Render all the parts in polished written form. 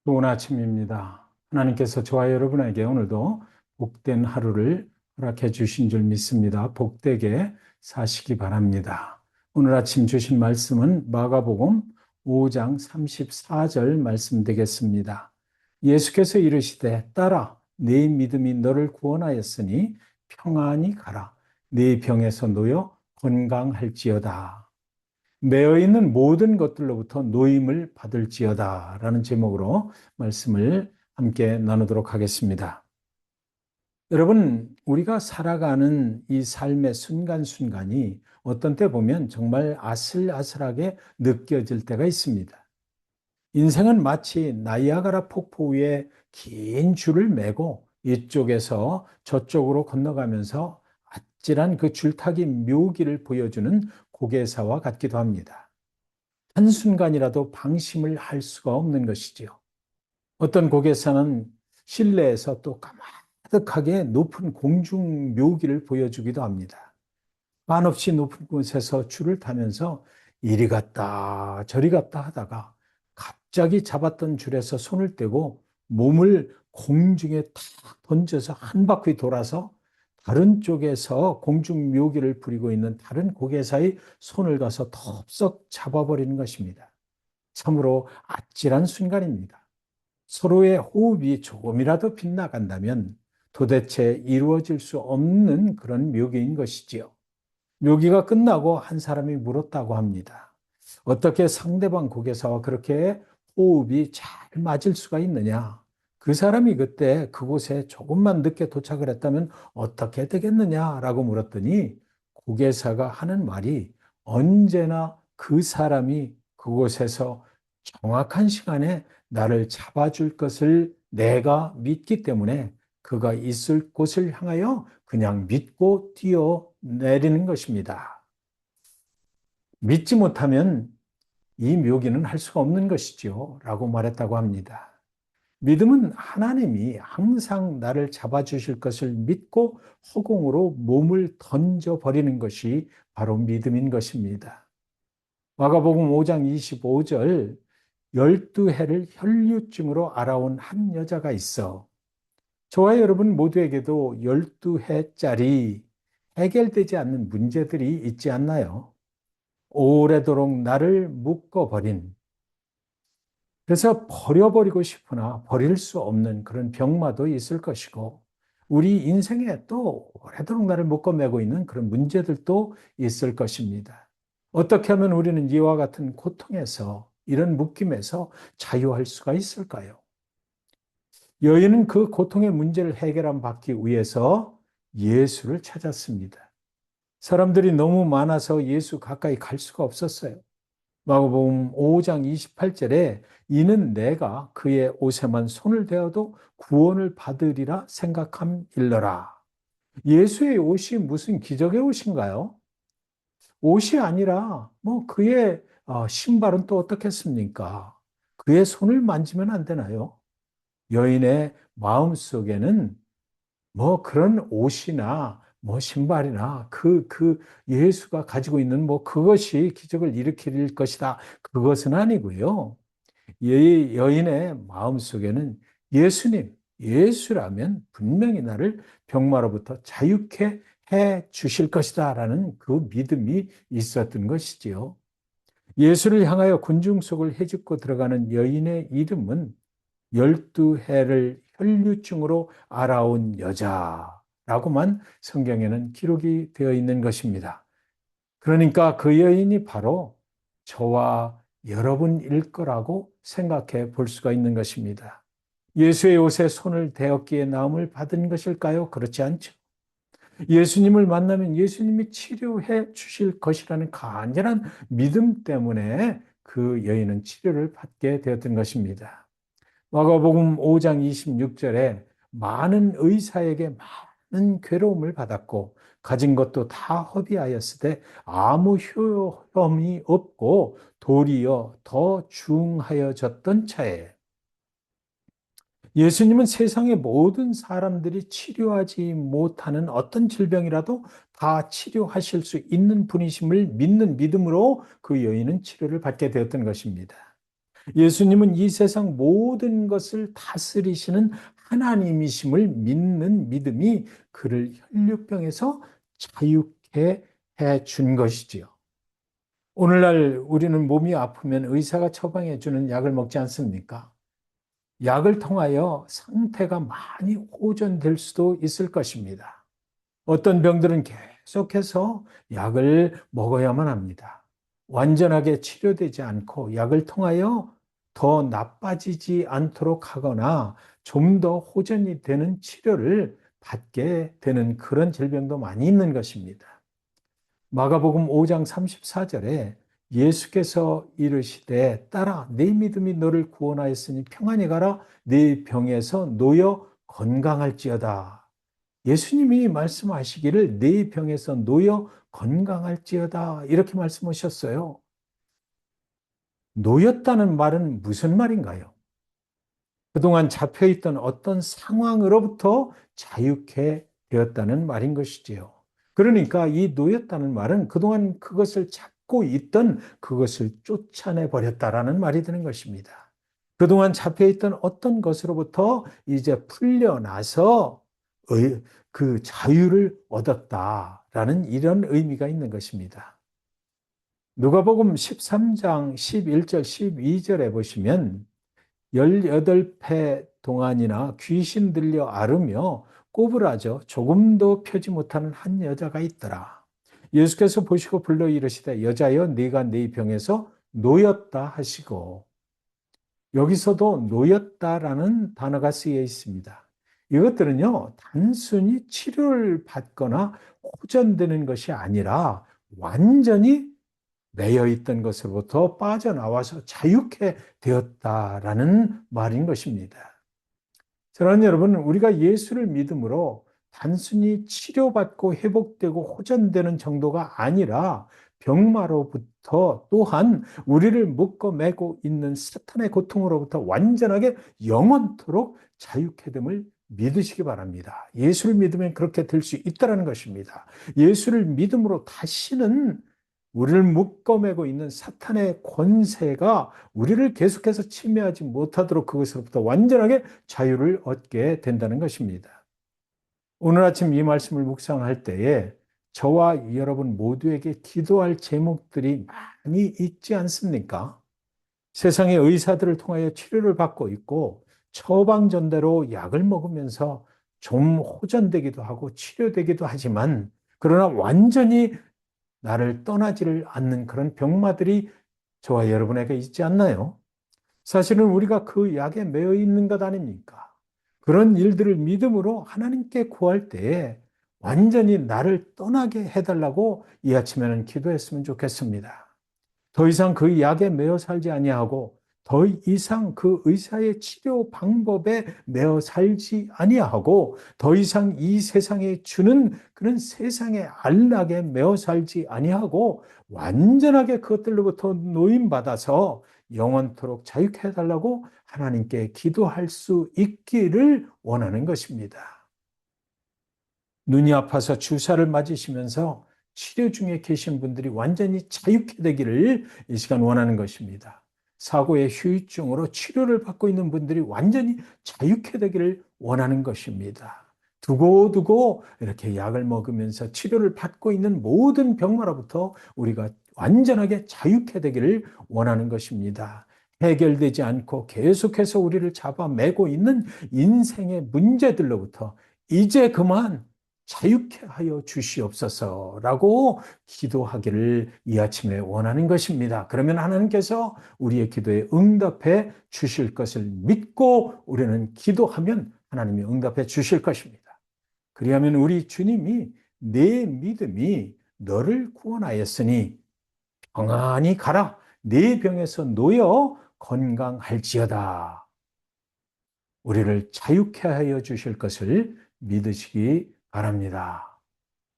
좋은 아침입니다. 하나님께서 저와 여러분에게 오늘도 복된 하루를 허락해 주신 줄 믿습니다. 복되게 사시기 바랍니다. 오늘 아침 주신 말씀은 마가복음 5장 34절 말씀 되겠습니다. 예수께서 이르시되 딸아 네 믿음이 너를 구원하였으니 평안히 가라. 네 병에서 놓여 건강할지어다. 매여 있는 모든 것들로부터 노임을 받을지어다 라는 제목으로 말씀을 함께 나누도록 하겠습니다. 여러분, 우리가 살아가는 이 삶의 순간순간이 어떤 때 보면 정말 아슬아슬하게 느껴질 때가 있습니다. 인생은 마치 나이아가라 폭포 위에 긴 줄을 메고 이쪽에서 저쪽으로 건너가면서 아찔한 그 줄타기 묘기를 보여주는 고개사와 같기도 합니다. 한순간이라도 방심을 할 수가 없는 것이지요. 어떤 고개사는 실내에서 또 까마득하게 높은 공중 묘기를 보여주기도 합니다. 한없이 높은 곳에서 줄을 타면서 이리 갔다 저리 갔다 하다가 갑자기 잡았던 줄에서 손을 떼고 몸을 공중에 탁 던져서 한 바퀴 돌아서 다른 쪽에서 공중 묘기를 부리고 있는 다른 고개사의 손을 가서 덥석 잡아버리는 것입니다. 참으로 아찔한 순간입니다. 서로의 호흡이 조금이라도 빗나간다면 도대체 이루어질 수 없는 그런 묘기인 것이지요. 묘기가 끝나고 한 사람이 물었다고 합니다. 어떻게 상대방 고개사와 그렇게 호흡이 잘 맞을 수가 있느냐? 그 사람이 그때 그곳에 조금만 늦게 도착을 했다면 어떻게 되겠느냐라고 물었더니 고개사가 하는 말이 언제나 그 사람이 그곳에서 정확한 시간에 나를 잡아줄 것을 내가 믿기 때문에 그가 있을 곳을 향하여 그냥 믿고 뛰어내리는 것입니다. 믿지 못하면 이 묘기는 할 수가 없는 것이죠. 라고 말했다고 합니다. 믿음은 하나님이 항상 나를 잡아주실 것을 믿고 허공으로 몸을 던져버리는 것이 바로 믿음인 것입니다. 마가복음 5장 25절 12해를 혈류증으로 알아온 한 여자가 있어 저와 여러분 모두에게도 12해짜리 해결되지 않는 문제들이 있지 않나요? 오래도록 나를 묶어버린, 그래서 버려버리고 싶으나 버릴 수 없는 그런 병마도 있을 것이고, 우리 인생에 또 오래도록 나를 묶어매고 있는 그런 문제들도 있을 것입니다. 어떻게 하면 우리는 이와 같은 고통에서, 이런 묶임에서 자유할 수가 있을까요? 여인은 그 고통의 문제를 받기 위해서 예수를 찾았습니다. 사람들이 너무 많아서 예수 가까이 갈 수가 없었어요. 마가복음 5장 28절에 이는 내가 그의 옷에만 손을 대어도 구원을 받으리라 생각함일러라. 예수의 옷이 무슨 기적의 옷인가요? 옷이 아니라 뭐 그의 신발은 또 어떻겠습니까? 그의 손을 만지면 안 되나요? 여인의 마음속에는 뭐 그런 옷이나 뭐 신발이나 그 예수가 가지고 있는 뭐 그것이 기적을 일으킬 것이다. 그것은 아니고요. 여인의 마음속에는 예수님, 예수라면 분명히 나를 병마로부터 자유케 해 주실 것이다라는 그 믿음이 있었던 것이지요. 예수를 향하여 군중 속을 헤집고 들어가는 여인의 이름은 12해를 혈류증으로 알아온 여자라고만 성경에는 기록이 되어 있는 것입니다. 그러니까 그 여인이 바로 저와 여러분일 거라고 생각해 볼 수가 있는 것입니다. 예수의 옷에 손을 대었기에 나음을 받은 것일까요? 그렇지 않죠. 예수님을 만나면 예수님이 치료해 주실 것이라는 간절한 믿음 때문에 그 여인은 치료를 받게 되었던 것입니다. 마가복음 5장 26절에 많은 의사에게 많은 괴로움을 받았고 가진 것도 다 허비하였을 때 아무 효험이 없고 도리어 더 중하여졌던 차에 예수님은 세상의 모든 사람들이 치료하지 못하는 어떤 질병이라도 다 치료하실 수 있는 분이심을 믿는 믿음으로 그 여인은 치료를 받게 되었던 것입니다. 예수님은 이 세상 모든 것을 다스리시는 하나님이심을 믿는 믿음이 그를 혈류병에서 자유케 해 준 것이지요. 오늘날 우리는 몸이 아프면 의사가 처방해 주는 약을 먹지 않습니까? 약을 통하여 상태가 많이 호전될 수도 있을 것입니다. 어떤 병들은 계속해서 약을 먹어야만 합니다. 완전하게 치료되지 않고 약을 통하여 더 나빠지지 않도록 하거나 좀 더 호전이 되는 치료를 받게 되는 그런 질병도 많이 있는 것입니다. 마가복음 5장 34절에 예수께서 이르시되 딸아 내 믿음이 너를 구원하였으니 평안히 가라 네 병에서 놓여 건강할지어다. 예수님이 말씀하시기를 네 병에서 놓여 건강할지어다 이렇게 말씀하셨어요. 놓였다는 말은 무슨 말인가요? 그동안 잡혀있던 어떤 상황으로부터 자유케 되었다는 말인 것이지요. 그러니까 이 놓였다는 말은 그동안 그것을 잡고 있던 그것을 쫓아내 버렸다라는 말이 되는 것입니다. 그동안 잡혀있던 어떤 것으로부터 이제 풀려나서 그 자유를 얻었다라는 이런 의미가 있는 것입니다. 누가복음 13장 11절 12절에 보시면 18배 동안이나 귀신 들려 앓으며 꼬부라져 조금도 펴지 못하는 한 여자가 있더라. 예수께서 보시고 불러 이르시되 여자여 네가 네 병에서 놓였다 하시고 여기서도 놓였다라는 단어가 쓰여 있습니다. 이것들은요 단순히 치료를 받거나 호전되는 것이 아니라 완전히 매여 있던 것으로부터 빠져나와서 자유케 되었다라는 말인 것입니다. 사랑하는 여러분, 우리가 예수를 믿음으로 단순히 치료받고 회복되고 호전되는 정도가 아니라 병마로부터 또한 우리를 묶어 매고 있는 사탄의 고통으로부터 완전하게 영원토록 자유케 됨을 믿으시기 바랍니다. 예수를 믿으면 그렇게 될 수 있다는 것입니다. 예수를 믿음으로 다시는 우리를 묶어매고 있는 사탄의 권세가 우리를 계속해서 침해하지 못하도록 그것으로부터 완전하게 자유를 얻게 된다는 것입니다. 오늘 아침 이 말씀을 묵상할 때에 저와 여러분 모두에게 기도할 제목들이 많이 있지 않습니까? 세상의 의사들을 통하여 치료를 받고 있고 처방전대로 약을 먹으면서 좀 호전되기도 하고 치료되기도 하지만 그러나 완전히 나를 떠나지를 않는 그런 병마들이 저와 여러분에게 있지 않나요? 사실은 우리가 그 약에 매여 있는 것 아닙니까? 그런 일들을 믿음으로 하나님께 구할 때에 완전히 나를 떠나게 해달라고 이 아침에는 기도했으면 좋겠습니다. 더 이상 그 약에 매여 살지 아니하고 더 이상 그 의사의 치료 방법에 매여 살지 아니하고 더 이상 이 세상에 주는 그런 세상의 안락에 매여 살지 아니하고 완전하게 그것들로부터 노임받아서 영원토록 자유케 해달라고 하나님께 기도할 수 있기를 원하는 것입니다. 눈이 아파서 주사를 맞으시면서 치료 중에 계신 분들이 완전히 자유케 되기를 이 시간 원하는 것입니다. 사고의 후유증으로 치료를 받고 있는 분들이 완전히 자유케 되기를 원하는 것입니다. 두고두고 이렇게 약을 먹으면서 치료를 받고 있는 모든 병마로부터 우리가 완전하게 자유케 되기를 원하는 것입니다. 해결되지 않고 계속해서 우리를 잡아매고 있는 인생의 문제들로부터 이제 그만 자유케 하여 주시옵소서라고 기도하기를 이 아침에 원하는 것입니다. 그러면 하나님께서 우리의 기도에 응답해 주실 것을 믿고 우리는 기도하면 하나님이 응답해 주실 것입니다. 그리하면 우리 주님이 내 믿음이 너를 구원하였으니 평안히 가라. 내 병에서 놓여 건강할지어다. 우리를 자유케 하여 주실 것을 믿으시기 바랍니다.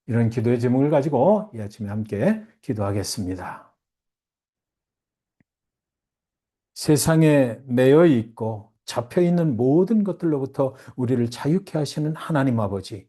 이런 기도의 제목을 가지고 이 아침에 함께 기도하겠습니다. 세상에 매여 있고 잡혀 있는 모든 것들로부터 우리를 자유케 하시는 하나님 아버지,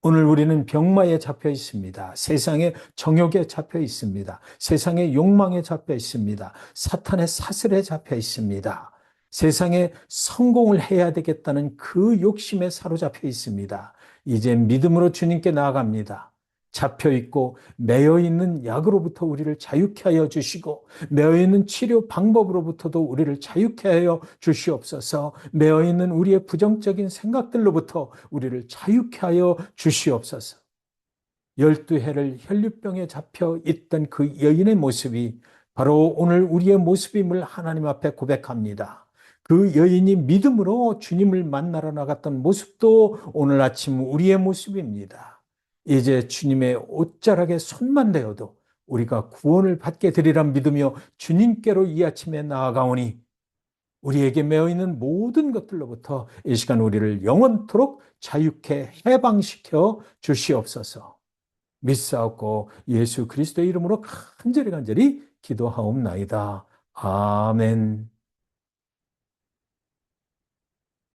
오늘 우리는 병마에 잡혀 있습니다. 세상의 정욕에 잡혀 있습니다. 세상의 욕망에 잡혀 있습니다. 사탄의 사슬에 잡혀 있습니다. 세상에 성공을 해야 되겠다는 그 욕심에 사로잡혀 있습니다. 이제 믿음으로 주님께 나아갑니다. 잡혀 있고 매여 있는 약으로부터 우리를 자유케 하여 주시고 매여 있는 치료 방법으로부터도 우리를 자유케 하여 주시옵소서. 매여 있는 우리의 부정적인 생각들로부터 우리를 자유케 하여 주시옵소서. 12해를 혈류병에 잡혀 있던 그 여인의 모습이 바로 오늘 우리의 모습임을 하나님 앞에 고백합니다. 그 여인이 믿음으로 주님을 만나러 나갔던 모습도 오늘 아침 우리의 모습입니다. 이제 주님의 옷자락에 손만 대어도 우리가 구원을 받게 되리란 믿으며 주님께로 이 아침에 나아가오니 우리에게 매어있는 모든 것들로부터 이 시간 우리를 영원토록 자유케 해방시켜 주시옵소서. 믿사옵고 예수 그리스도의 이름으로 간절히 기도하옵나이다. 아멘.